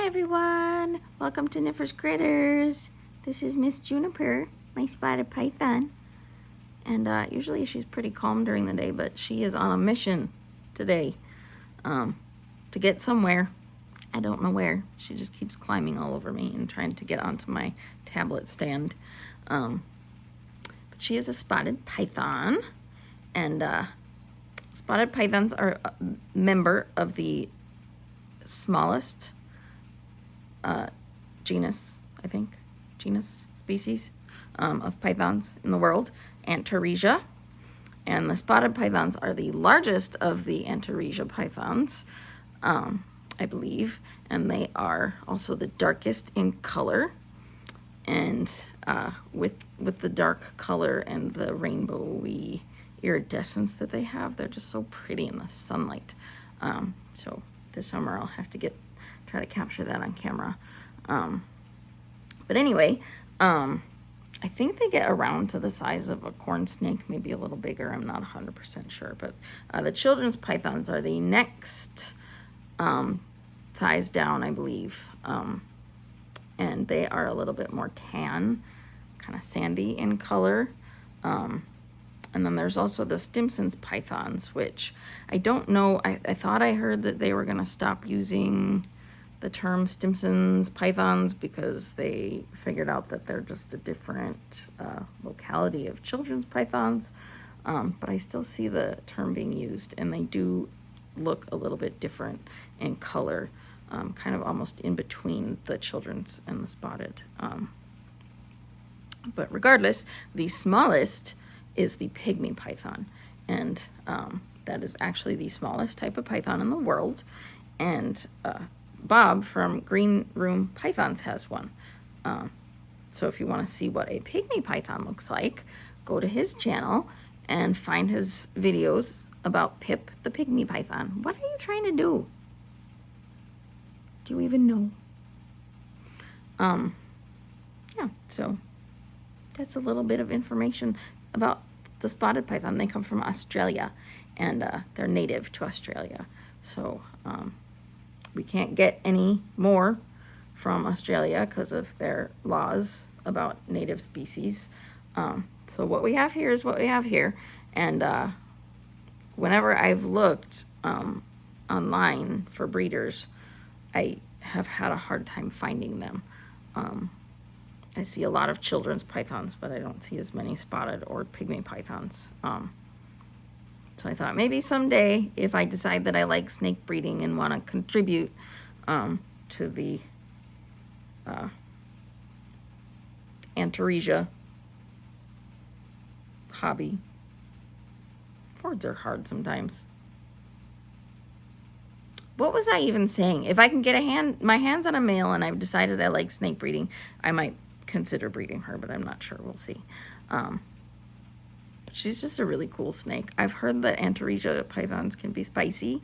Hi everyone, welcome to Niffer's Critters. This is Miss Juniper, my spotted python. And usually she's pretty calm during the day, but she is on a mission today to get somewhere. I don't know where. She just keeps climbing all over me and trying to get onto my tablet stand. But she is a spotted python, and spotted pythons are a member of the smallest species of pythons in the world, antaresia. And the spotted pythons are the largest of the antaresia pythons, I believe, and they are also the darkest in color. And with the dark color and the rainbowy iridescence that they have, they're just so pretty in the sunlight. So this summer I'll have to try to capture that on camera. But anyway, I think they get around to the size of a corn snake, maybe a little bigger. I'm not 100% sure, but the children's pythons are the next size down, I believe. And they are a little bit more tan, kind of sandy in color. And then there's also the Stimson's pythons, which I don't know. I thought I heard that they were going to stop using the term Stimson's pythons because they figured out that they're just a different locality of children's pythons. But I still see the term being used, and they do look a little bit different in color, kind of almost in between the children's and the spotted. But regardless, the smallest is the pygmy python, and that is actually the smallest type of python in the world. And Bob from Green Room Pythons has one. So if you want to see what a pygmy python looks like, go to his channel and find his videos about Pip the pygmy python. What are you trying to do? Do you even know? Yeah, so that's a little bit of information about the spotted python. They come from Australia, and they're native to Australia. So we can't get any more from Australia because of their laws about native species. So what we have here is what we have here. And whenever I've looked online for breeders, I have had a hard time finding them. I see a lot of children's pythons, but I don't see as many spotted or pygmy pythons. So I thought maybe someday, if I decide that I like snake breeding and want to contribute to the antaresia hobby. Words are hard sometimes. What was I even saying? If I can get my hands on a male and I've decided I like snake breeding, I might consider breeding her, but I'm not sure. We'll see. She's just a really cool snake. I've heard that antaresia pythons can be spicy.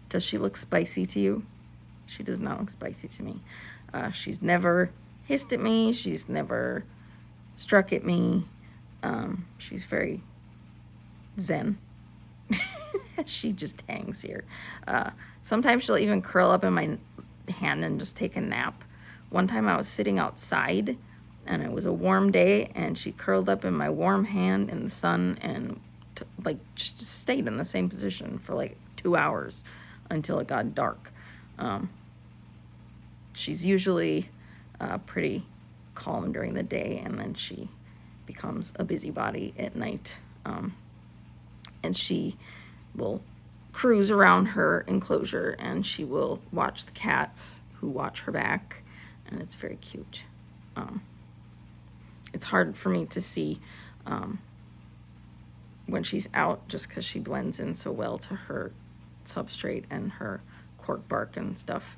Does she look spicy to you? She does not look spicy to me. She's never hissed at me. She's never struck at me. She's very zen. She just hangs here. Sometimes she'll even curl up in my hand and just take a nap. One time I was sitting outside, and it was a warm day, and she curled up in my warm hand in the sun and just stayed in the same position for like 2 hours until it got dark. She's usually pretty calm during the day, and then she becomes a busybody at night. And she will cruise around her enclosure, and she will watch the cats who watch her back, and it's very cute. It's hard for me to see when she's out just because she blends in so well to her substrate and her cork bark and stuff,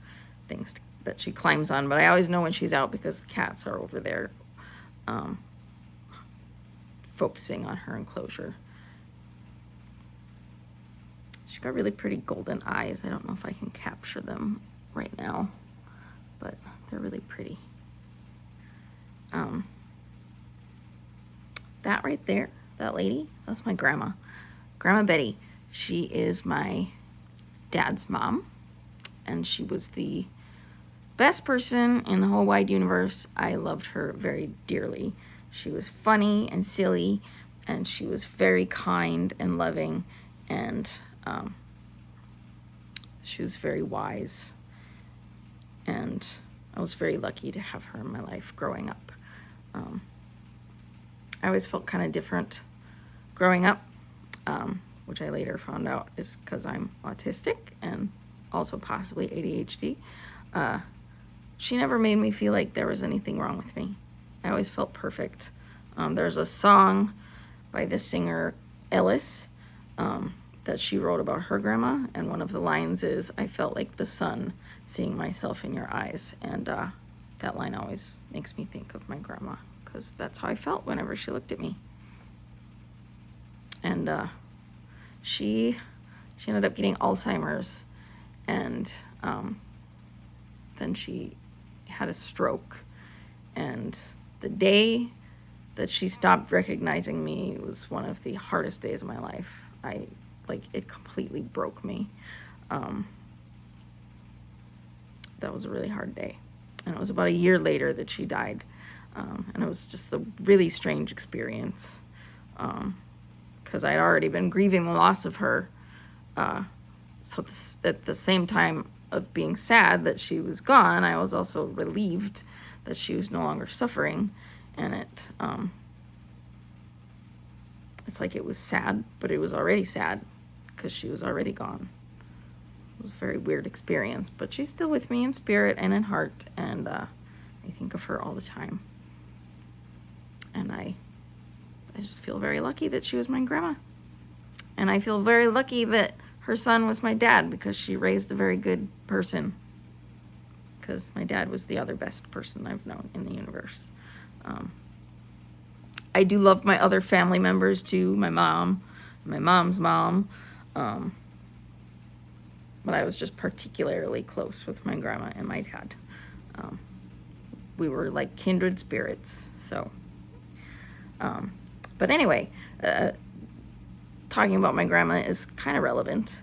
things that she climbs on. But I always know when she's out because the cats are over there focusing on her enclosure. She's got really pretty golden eyes. I don't know if I can capture them right now, but they're really pretty. That right there, that lady, that's my grandma. Grandma Betty. She is my dad's mom. and she was the best person in the whole wide universe. I loved her very dearly. She was funny and silly, and she was very kind and loving, and she was very wise, and I was very lucky to have her in my life growing up. I always felt kind of different growing up, which I later found out is because I'm autistic and also possibly ADHD. She never made me feel like there was anything wrong with me. I always felt perfect. There's a song by the singer Ellis that she wrote about her grandma, and one of the lines is, "I felt like the sun seeing myself in your eyes." And that line always makes me think of my grandma, because that's how I felt whenever she looked at me. And she ended up getting Alzheimer's, and then she had a stroke. And the day that she stopped recognizing me was one of the hardest days of my life. It completely broke me. That was a really hard day. And it was about a year later that she died. And it was just a really strange experience, because I'd already been grieving the loss of her. So at the same time of being sad that she was gone, I was also relieved that she was no longer suffering. And it's like it was sad, but it was already sad because she was already gone. It was a very weird experience, but she's still with me in spirit and in heart, and I think of her all the time. And I just feel very lucky that she was my grandma. And I feel very lucky that her son was my dad, because she raised a very good person. Because my dad was the other best person I've known in the universe. I do love my other family members too, my mom, my mom's mom. But I was just particularly close with my grandma and my dad. We were like kindred spirits, so. But anyway, talking about my grandma is kind of relevant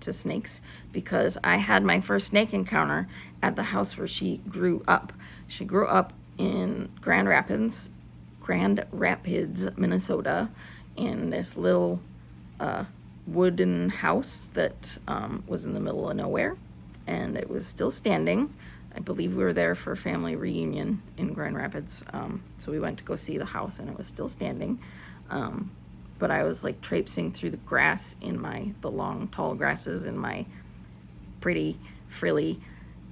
to snakes, because I had my first snake encounter at the house where she grew up. She grew up in Grand Rapids, Minnesota, in this little wooden house that was in the middle of nowhere, and it was still standing. I believe we were there for a family reunion in Grand Rapids, so we went to go see the house, and it was still standing. But I was like traipsing through the grass in the long, tall grasses in my pretty, frilly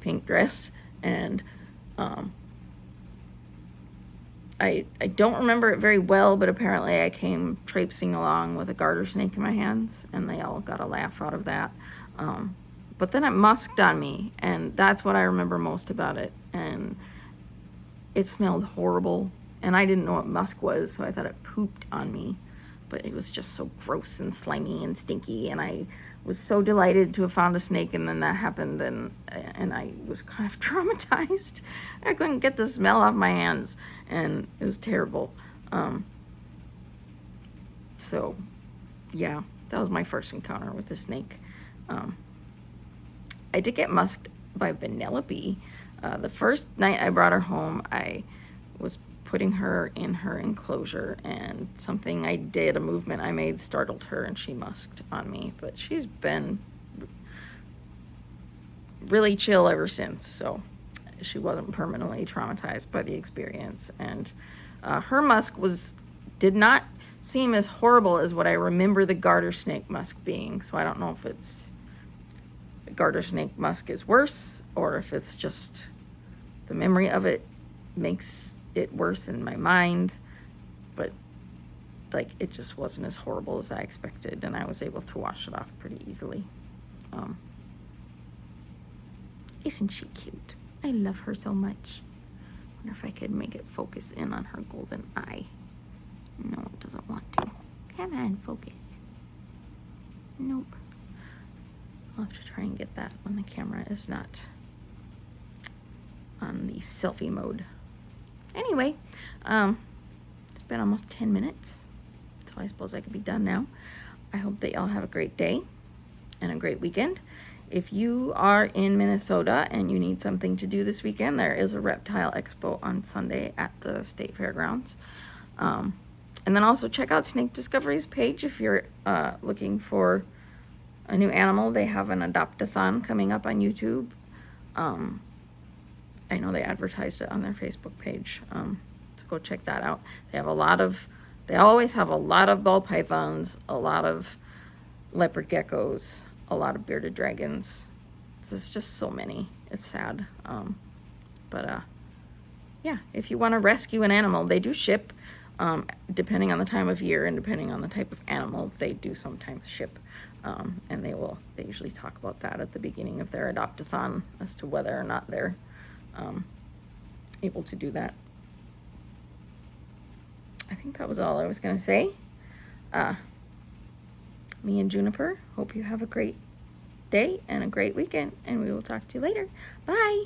pink dress, and I don't remember it very well, but apparently I came traipsing along with a garter snake in my hands, and they all got a laugh out of that. But then it musked on me, and that's what I remember most about it. And it smelled horrible, and I didn't know what musk was, so I thought it pooped on me. But it was just so gross and slimy and stinky, and I was so delighted to have found a snake, and then that happened, and I was kind of traumatized. I couldn't get the smell off my hands, and it was terrible. So, yeah, that was my first encounter with a snake. I did get musked by Vanellope. The first night I brought her home, I was putting her in her enclosure, and something I did, a movement I made, startled her, and she musked on me. But she's been really chill ever since, so she wasn't permanently traumatized by the experience. And her musk did not seem as horrible as what I remember the garter snake musk being. So I don't know if it's garter snake musk is worse, or if it's just the memory of it makes it worse in my mind. But like, it just wasn't as horrible as I expected, and I was able to wash it off pretty easily. Isn't she cute? I love her so much. Wonder if I could make it focus in on her golden eye. No, it doesn't want to. Come on, focus. Nope. I'll have to try and get that when the camera is not on the selfie mode. Anyway, it's been almost 10 minutes, so I suppose I could be done now. I hope that y'all have a great day and a great weekend, if you are in Minnesota and you need something to do this weekend, there is a reptile expo on Sunday at the state fairgrounds. And then also check out Snake Discovery's page if you're looking for a new animal. They have an adoptathon coming up on YouTube. I know they advertised it on their Facebook page, so go check that out. They always have a lot of ball pythons, a lot of leopard geckos, a lot of bearded dragons. There's just so many. It's sad. Yeah, if you want to rescue an animal, they do ship. Depending on the time of year and depending on the type of animal, they do sometimes ship. And they usually talk about that at the beginning of their adoptathon as to whether or not they're able to do that. I think that was all I was going to say. Me and Juniper hope you have a great day and a great weekend, and we will talk to you later. Bye!